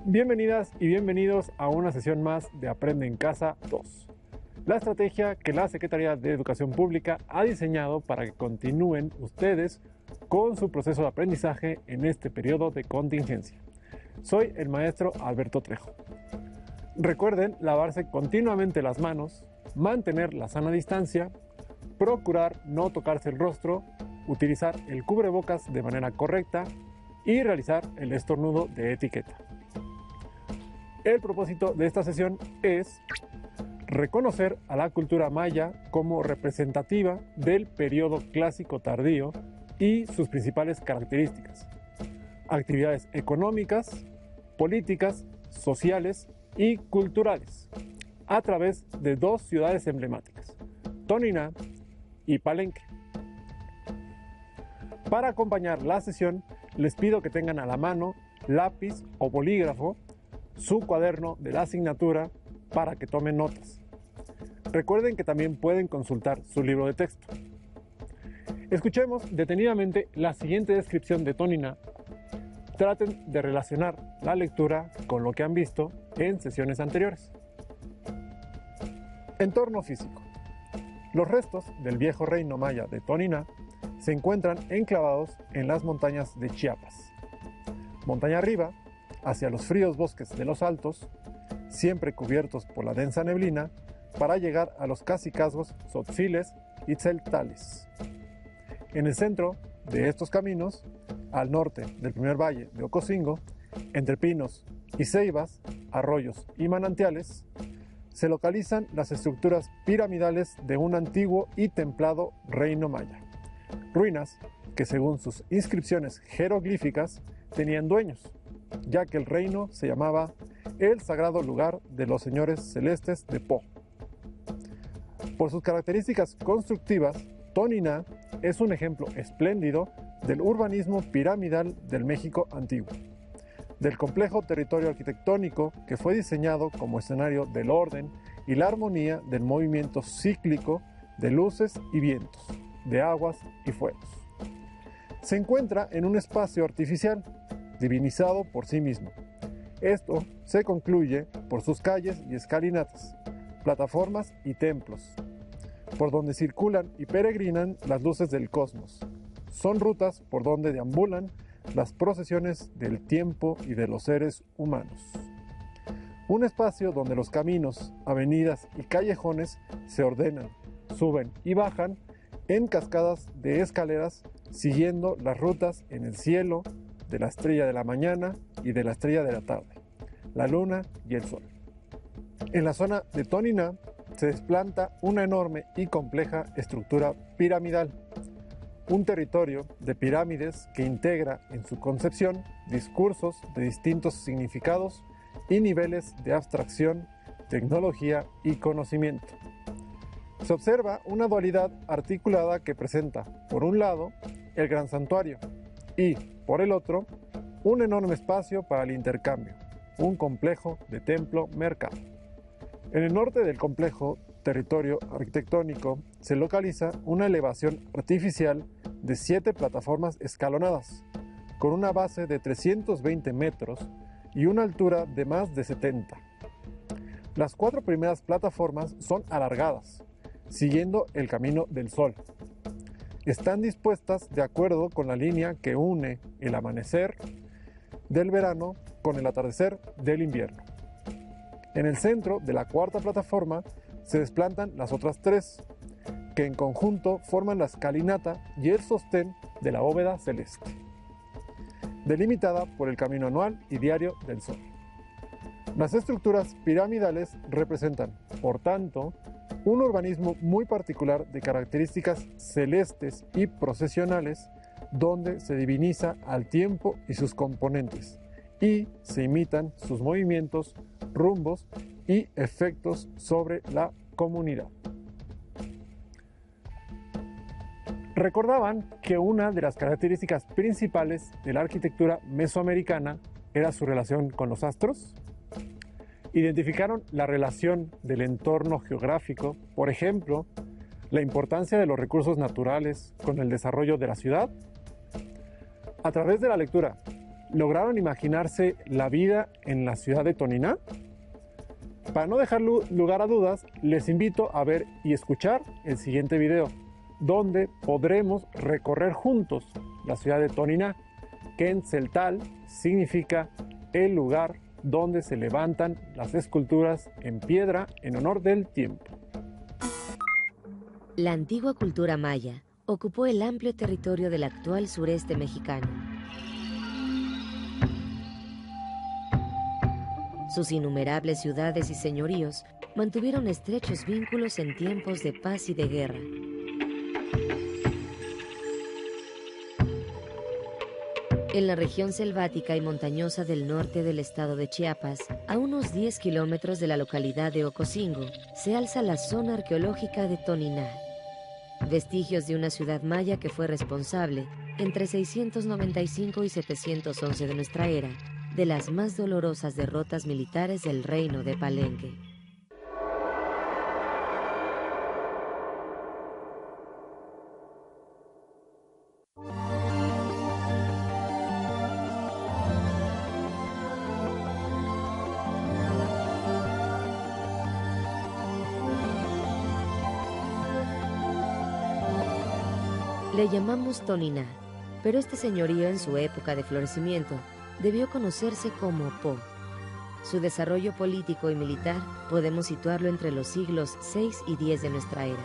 Bienvenidas y bienvenidos a una sesión más de Aprende en Casa 2. La estrategia que la Secretaría de Educación Pública ha diseñado para que continúen ustedes con su proceso de aprendizaje en este periodo de contingencia. Soy el maestro Alberto Trejo. Recuerden lavarse continuamente las manos, mantener la sana distancia, procurar no tocarse el rostro, utilizar el cubrebocas de manera correcta y realizar el estornudo de etiqueta. El propósito de esta sesión es reconocer a la cultura maya como representativa del periodo clásico tardío y sus principales características, actividades económicas, políticas, sociales y culturales, a través de dos ciudades emblemáticas, Toniná y Palenque. Para acompañar la sesión, les pido que tengan a la mano lápiz o bolígrafo, su cuaderno de la asignatura para que tomen notas. Recuerden que también pueden consultar su libro de texto. Escuchemos detenidamente la siguiente descripción de Toniná. Traten de relacionar la lectura con lo que han visto en sesiones anteriores. Entorno físico. Los restos del viejo reino maya de Toniná se encuentran enclavados en las montañas de Chiapas. Montaña arriba, hacia los fríos bosques de los altos, siempre cubiertos por la densa neblina, para llegar a los cacicazgos Tzotziles y Tzeltales. En el centro de estos caminos, al norte del primer valle de Ocosingo, entre pinos y ceibas, arroyos y manantiales, se localizan las estructuras piramidales de un antiguo y templado reino maya. Ruinas que, según sus inscripciones jeroglíficas, tenían dueños, ya que el reino se llamaba el Sagrado Lugar de los Señores Celestes de Po. Por sus características constructivas, Toniná es un ejemplo espléndido del urbanismo piramidal del México antiguo, del complejo territorio arquitectónico que fue diseñado como escenario del orden y la armonía del movimiento cíclico de luces y vientos, de aguas y fuegos. Se encuentra en un espacio artificial, divinizado por sí mismo. Esto se concluye por sus calles y escalinatas, plataformas y templos, por donde circulan y peregrinan las luces del cosmos. Son rutas por donde deambulan las procesiones del tiempo y de los seres humanos. Un espacio donde los caminos, avenidas y callejones se ordenan, suben y bajan en cascadas de escaleras siguiendo las rutas en el cielo de la estrella de la mañana y de la estrella de la tarde, la luna y el sol. En la zona de Toniná se desplanta una enorme y compleja estructura piramidal, un territorio de pirámides que integra en su concepción discursos de distintos significados y niveles de abstracción, tecnología y conocimiento. Se observa una dualidad articulada que presenta, por un lado, el gran santuario y, por el otro, un enorme espacio para el intercambio, un complejo de templo-mercado. En el norte del complejo territorio arquitectónico se localiza una elevación artificial de 7 plataformas escalonadas, con una base de 320 metros y una altura de más de 70. Las 4 primeras plataformas son alargadas, siguiendo el camino del sol. Están dispuestas de acuerdo con la línea que une el amanecer del verano con el atardecer del invierno. En el centro de la 4ª plataforma se desplantan las otras 3, que en conjunto forman la escalinata y el sostén de la bóveda celeste, delimitada por el camino anual y diario del sol. Las estructuras piramidales representan, por tanto, un urbanismo muy particular de características celestes y procesionales, donde se diviniza al tiempo y sus componentes, y se imitan sus movimientos, rumbos y efectos sobre la comunidad. Recordaban que una de las características principales de la arquitectura mesoamericana era su relación con los astros. Identificaron la relación del entorno geográfico, por ejemplo, la importancia de los recursos naturales con el desarrollo de la ciudad. A través de la lectura ¿Lograron imaginarse la vida en la ciudad de Toniná? Para no dejar lugar a dudas, les invito a ver y escuchar el siguiente video, donde podremos recorrer juntos la ciudad de Toniná, que en celtal significa el lugar donde se levantan las esculturas en piedra en honor del tiempo. La antigua cultura maya ocupó el amplio territorio del actual sureste mexicano. Sus innumerables ciudades y señoríos mantuvieron estrechos vínculos en tiempos de paz y de guerra. En la región selvática y montañosa del norte del estado de Chiapas, a unos 10 kilómetros de la localidad de Ocosingo, se alza la zona arqueológica de Toniná. Vestigios de una ciudad maya que fue responsable, entre 695 y 711 de nuestra era, de las más dolorosas derrotas militares del reino de Palenque. Le llamamos Toniná, pero este señorío en su época de florecimiento debió conocerse como Po. Su desarrollo político y militar podemos situarlo entre los siglos VI y X de nuestra era.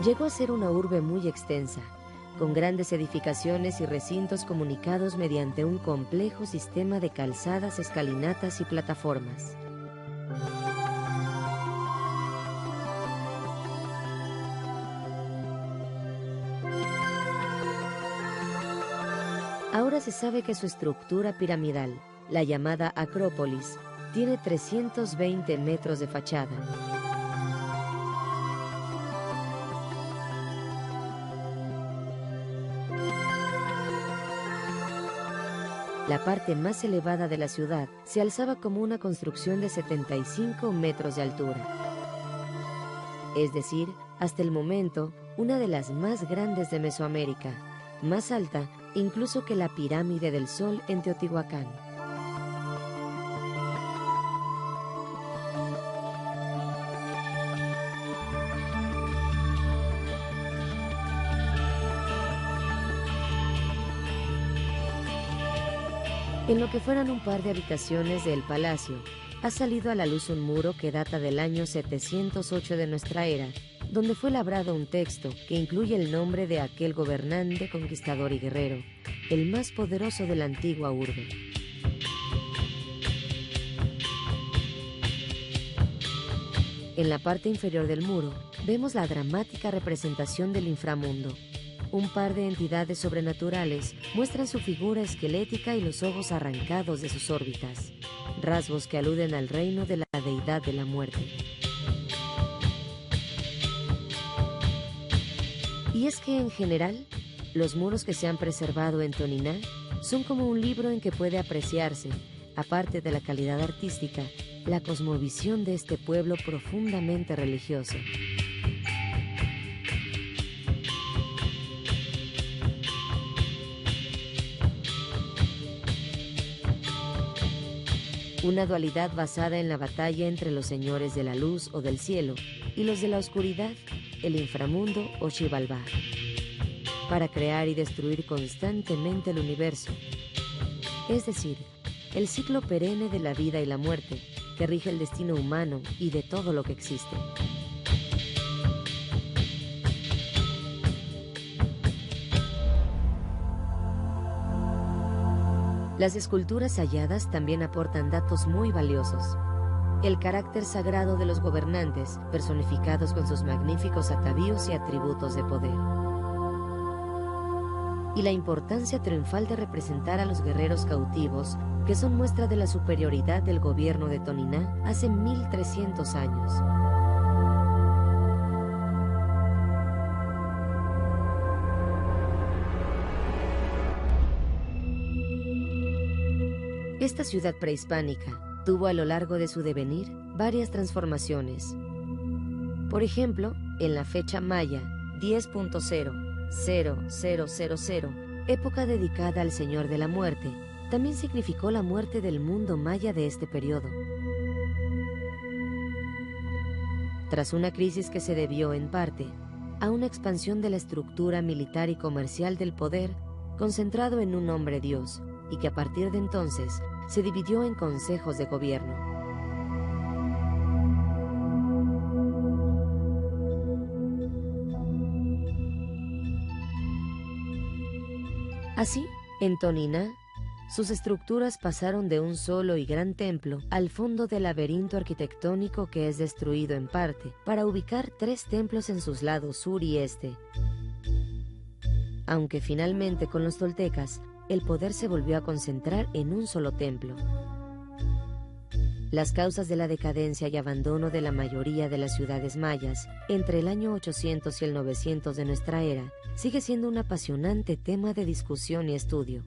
Llegó a ser una urbe muy extensa, con grandes edificaciones y recintos comunicados mediante un complejo sistema de calzadas, escalinatas y plataformas. Ahora se sabe que su estructura piramidal, la llamada Acrópolis, tiene 320 metros de fachada. La parte más elevada de la ciudad se alzaba como una construcción de 75 metros de altura. Es decir, hasta el momento, una de las más grandes de Mesoamérica, más alta incluso que la pirámide del Sol en Teotihuacán. En lo que fueran un par de habitaciones del palacio, ha salido a la luz un muro que data del año 708 de nuestra era, donde fue labrado un texto que incluye el nombre de aquel gobernante, conquistador y guerrero, el más poderoso de la antigua urbe. En la parte inferior del muro, vemos la dramática representación del inframundo. Un par de entidades sobrenaturales muestran su figura esquelética y los ojos arrancados de sus órbitas, rasgos que aluden al reino de la deidad de la muerte. Y es que, en general, los muros que se han preservado en Toniná son como un libro en que puede apreciarse, aparte de la calidad artística, la cosmovisión de este pueblo profundamente religioso. Una dualidad basada en la batalla entre los señores de la luz o del cielo y los de la oscuridad, el inframundo o Xibalbá, para crear y destruir constantemente el universo, es decir, el ciclo perenne de la vida y la muerte que rige el destino humano y de todo lo que existe. Las esculturas halladas también aportan datos muy valiosos. El carácter sagrado de los gobernantes, personificados con sus magníficos atavíos y atributos de poder. Y la importancia triunfal de representar a los guerreros cautivos, que son muestra de la superioridad del gobierno de Toniná hace 1300 años. Esta ciudad prehispánica tuvo a lo largo de su devenir varias transformaciones. Por ejemplo, En la fecha maya 10.00000, época dedicada al Señor de la Muerte, también significó la muerte del mundo maya de este periodo. Tras una crisis que se debió, en parte, a una expansión de la estructura militar y comercial del poder, concentrado en un hombre dios, y que a partir de entonces se dividió en consejos de gobierno. Así, en Toniná, sus estructuras pasaron de un solo y gran templo al fondo del laberinto arquitectónico que es destruido en parte para ubicar 3 templos en sus lados sur y este. Aunque finalmente con los toltecas, el poder se volvió a concentrar en un solo templo. Las causas de la decadencia y abandono de la mayoría de las ciudades mayas entre el año 800 y el 900 de nuestra era sigue siendo un apasionante tema de discusión y estudio.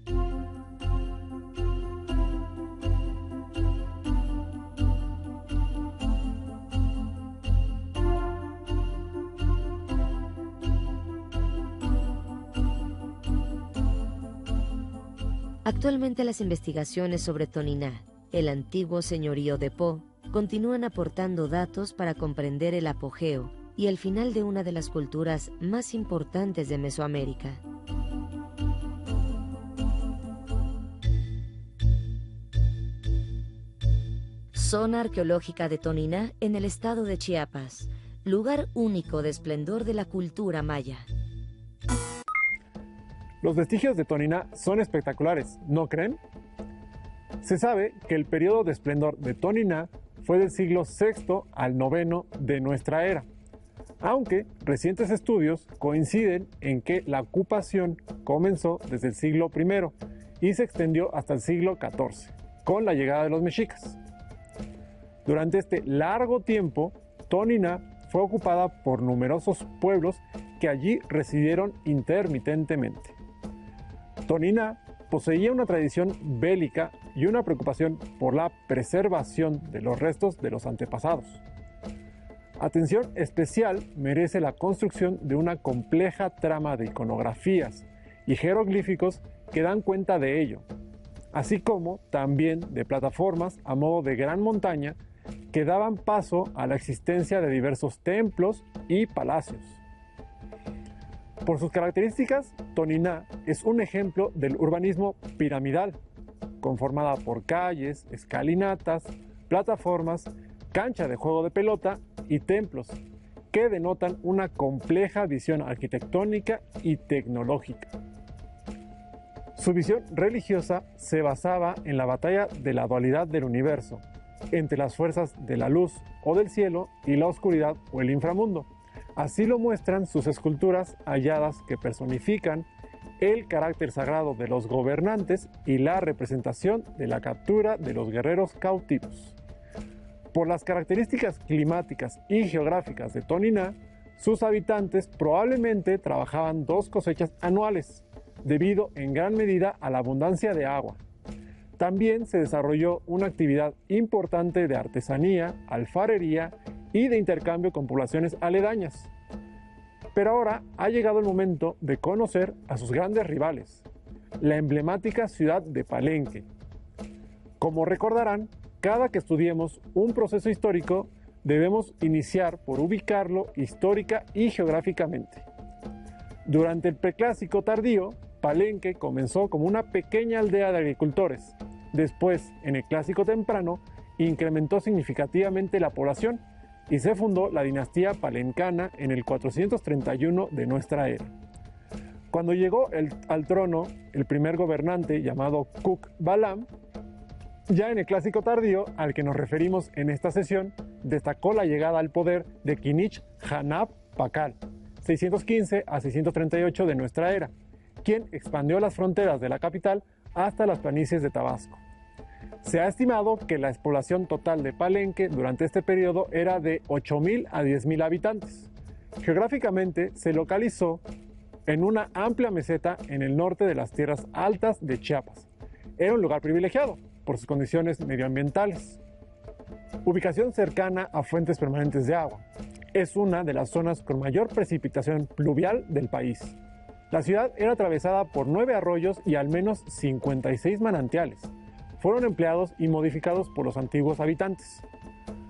Actualmente las investigaciones sobre Toniná, el antiguo señorío de Po, continúan aportando datos para comprender el apogeo y el final de una de las culturas más importantes de Mesoamérica. Zona arqueológica de Toniná en el estado de Chiapas, lugar único de esplendor de la cultura maya. Los vestigios de Toniná son espectaculares, ¿no creen? Se sabe que el periodo de esplendor de Toniná fue del siglo VI al IX de nuestra era, aunque recientes estudios coinciden en que la ocupación comenzó desde el siglo I y se extendió hasta el siglo XIV, con la llegada de los mexicas. Durante este largo tiempo, Toniná fue ocupada por numerosos pueblos que allí residieron intermitentemente. Toniná poseía una tradición bélica y una preocupación por la preservación de los restos de los antepasados. Atención especial merece la construcción de una compleja trama de iconografías y jeroglíficos que dan cuenta de ello, así como también de plataformas a modo de gran montaña que daban paso a la existencia de diversos templos y palacios. Por sus características, Toniná es un ejemplo del urbanismo piramidal, conformada por calles, escalinatas, plataformas, cancha de juego de pelota y templos, que denotan una compleja visión arquitectónica y tecnológica. Su visión religiosa se basaba en la batalla de la dualidad del universo, entre las fuerzas de la luz o del cielo y la oscuridad o el inframundo. Así lo muestran sus esculturas halladas que personifican el carácter sagrado de los gobernantes y la representación de la captura de los guerreros cautivos. Por las características climáticas y geográficas de Toniná, sus habitantes probablemente trabajaban 2 cosechas anuales, debido en gran medida a la abundancia de agua. También se desarrolló una actividad importante de artesanía, alfarería y de intercambio con poblaciones aledañas. Pero ahora ha llegado el momento de conocer a sus grandes rivales, la emblemática ciudad de Palenque. Como recordarán, cada que estudiemos un proceso histórico, debemos iniciar por ubicarlo histórica y geográficamente. Durante el preclásico tardío, Palenque comenzó como una pequeña aldea de agricultores. Después, en el clásico temprano, incrementó significativamente la población y se fundó la dinastía palencana en el 431 de nuestra era. Cuando llegó al trono el primer gobernante llamado Cuc Balam, ya en el clásico tardío al que nos referimos en esta sesión, destacó la llegada al poder de Kinich Hanab Pakal, 615 a 638 de nuestra era, quien expandió las fronteras de la capital hasta las planicies de Tabasco. Se ha estimado que la población total de Palenque durante este periodo era de 8,000 a 10,000 habitantes. Geográficamente se localizó en una amplia meseta en el norte de las tierras altas de Chiapas. Era un lugar privilegiado por sus condiciones medioambientales. Ubicación cercana a fuentes permanentes de agua. Es una de las zonas con mayor precipitación pluvial del país. La ciudad era atravesada por 9 arroyos y al menos 56 manantiales. Fueron empleados y modificados por los antiguos habitantes.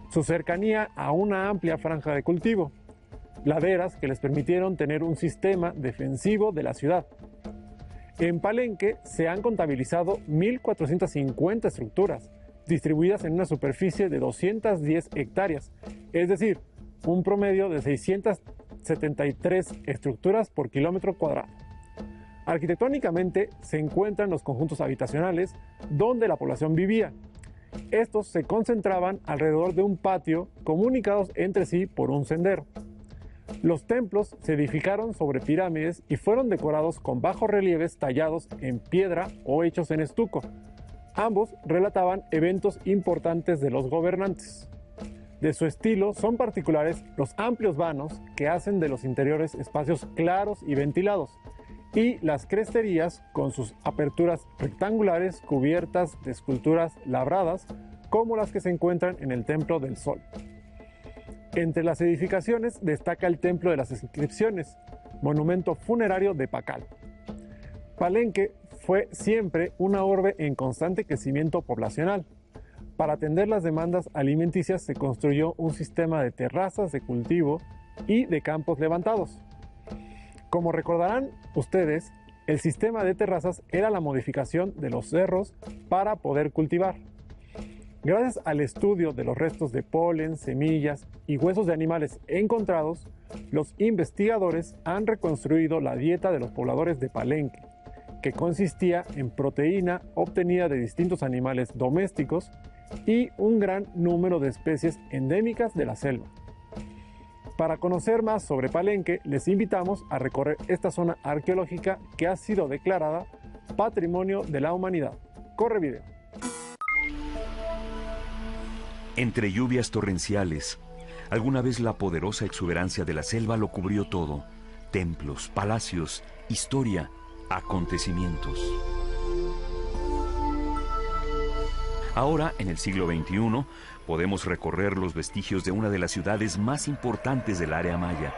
Su cercanía a una amplia franja de cultivo, laderas que les permitieron tener un sistema defensivo de la ciudad. En Palenque se han contabilizado 1.450 estructuras, distribuidas en una superficie de 210 hectáreas, es decir, un promedio de 673 estructuras por kilómetro cuadrado. Arquitectónicamente se encuentran los conjuntos habitacionales donde la población vivía. Estos se concentraban alrededor de un patio comunicados entre sí por un sendero. Los templos se edificaron sobre pirámides y fueron decorados con bajorrelieves tallados en piedra o hechos en estuco. Ambos relataban eventos importantes de los gobernantes. De su estilo son particulares los amplios vanos que hacen de los interiores espacios claros y ventilados, y las cresterías con sus aperturas rectangulares cubiertas de esculturas labradas como las que se encuentran en el Templo del Sol. Entre las edificaciones destaca el Templo de las Inscripciones, monumento funerario de Pacal. Palenque fue siempre una orbe en constante crecimiento poblacional. Para atender las demandas alimenticias se construyó un sistema de terrazas de cultivo y de campos levantados. Como recordarán ustedes, el sistema de terrazas era la modificación de los cerros para poder cultivar. Gracias al estudio de los restos de polen, semillas y huesos de animales encontrados, los investigadores han reconstruido la dieta de los pobladores de Palenque, que consistía en proteína obtenida de distintos animales domésticos y un gran número de especies endémicas de la selva. Para conocer más sobre Palenque, les invitamos a recorrer esta zona arqueológica que ha sido declarada Patrimonio de la Humanidad. Corre video. Entre lluvias torrenciales, alguna vez la poderosa exuberancia de la selva lo cubrió todo: templos, palacios, historia, acontecimientos. Ahora, en el siglo XXI, podemos recorrer los vestigios de una de las ciudades más importantes del área maya.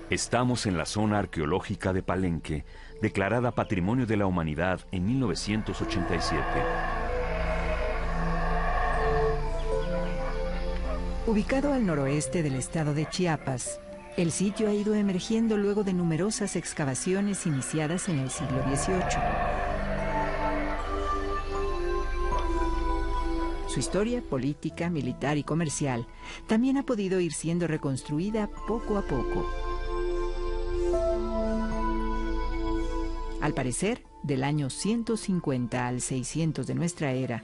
Estamos en la zona arqueológica de Palenque, declarada Patrimonio de la Humanidad en 1987. Ubicado al noroeste del estado de Chiapas, el sitio ha ido emergiendo luego de numerosas excavaciones iniciadas en el siglo XVIII. Su historia política, militar y comercial también ha podido ir siendo reconstruida poco a poco. Al parecer, del año 150 al 600 de nuestra era,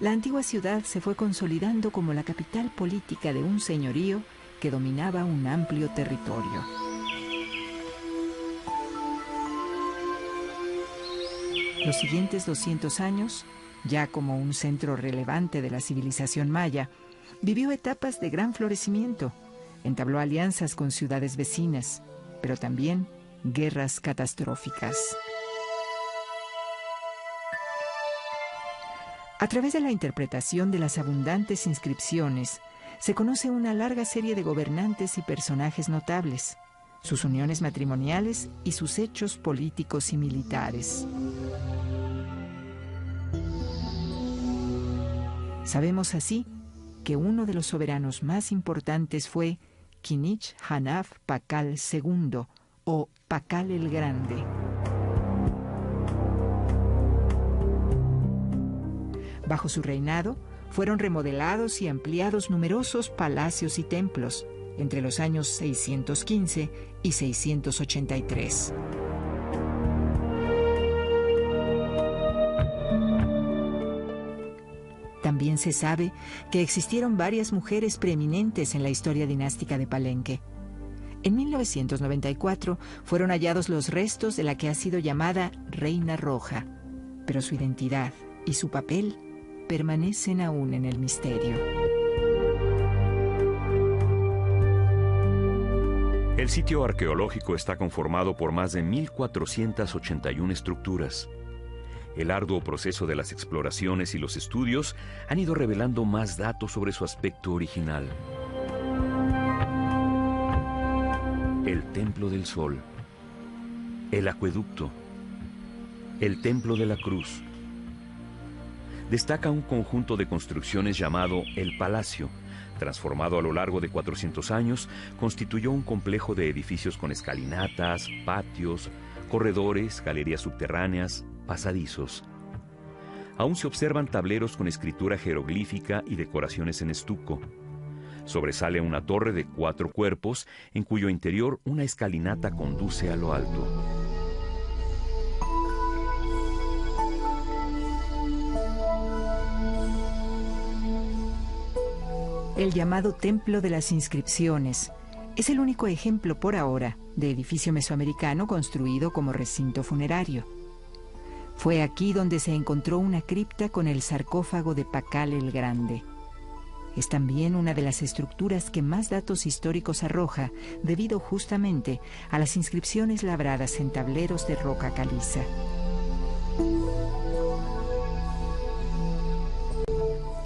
la antigua ciudad se fue consolidando como la capital política de un señorío que dominaba un amplio territorio. Los siguientes 200 años, ya como un centro relevante de la civilización maya, vivió etapas de gran florecimiento, entabló alianzas con ciudades vecinas, pero también guerras catastróficas. A través de la interpretación de las abundantes inscripciones, se conoce una larga serie de gobernantes y personajes notables, sus uniones matrimoniales y sus hechos políticos y militares. Sabemos así que uno de los soberanos más importantes fue Kinich Hanaf Pakal II, o Pakal el Grande. Bajo su reinado, fueron remodelados y ampliados numerosos palacios y templos entre los años 615 y 683. También se sabe que existieron varias mujeres preeminentes en la historia dinástica de Palenque. En 1994 fueron hallados los restos de la que ha sido llamada Reina Roja, pero su identidad y su papel permanecen aún en el misterio. El sitio arqueológico está conformado por más de 1.481 estructuras. El arduo proceso de las exploraciones y los estudios han ido revelando más datos sobre su aspecto original. el Templo del Sol, el Acueducto, el Templo de la Cruz. Destaca un conjunto de construcciones llamado El Palacio. Transformado a lo largo de 400 años, constituyó un complejo de edificios con escalinatas, patios, corredores, galerías subterráneas, pasadizos. Aún se observan tableros con escritura jeroglífica y decoraciones en estuco. Sobresale una torre de 4 cuerpos, en cuyo interior una escalinata conduce a lo alto. El llamado Templo de las Inscripciones es el único ejemplo por ahora de edificio mesoamericano construido como recinto funerario. Fue aquí donde se encontró una cripta con el sarcófago de Pacal el Grande. Es también una de las estructuras que más datos históricos arroja, debido justamente a las inscripciones labradas en tableros de roca caliza.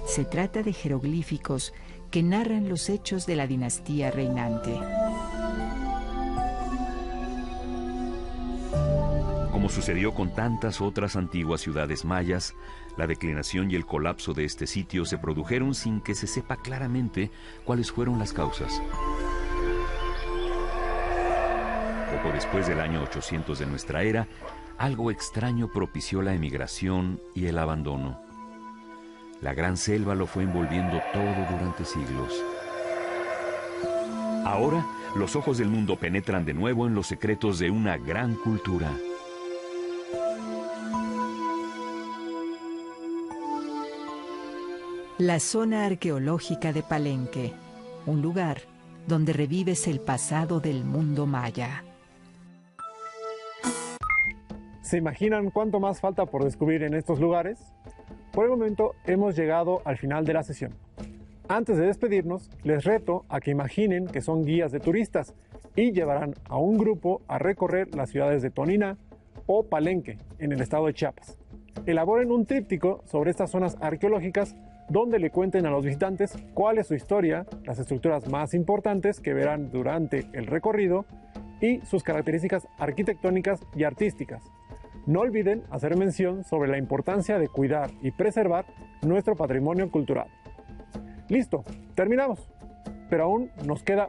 Se trata de jeroglíficos que narran los hechos de la dinastía reinante. Como sucedió con tantas otras antiguas ciudades mayas, la declinación y el colapso de este sitio se produjeron sin que se sepa claramente cuáles fueron las causas. Poco después del año 800 de nuestra era, algo extraño propició la emigración y el abandono. La gran selva lo fue envolviendo todo durante siglos. Ahora, los ojos del mundo penetran de nuevo en los secretos de una gran cultura. La zona arqueológica de Palenque, un lugar donde revives el pasado del mundo maya. ¿Se imaginan cuánto más falta por descubrir en estos lugares? Por el momento hemos llegado al final de la sesión. Antes de despedirnos, les reto a que imaginen que son guías de turistas y llevarán a un grupo a recorrer las ciudades de Toniná o Palenque, en el estado de Chiapas. Elaboren un tríptico sobre estas zonas arqueológicas donde le cuenten a los visitantes cuál es su historia, las estructuras más importantes que verán durante el recorrido y sus características arquitectónicas y artísticas. No olviden hacer mención sobre la importancia de cuidar y preservar nuestro patrimonio cultural. Listo, terminamos, pero aún nos queda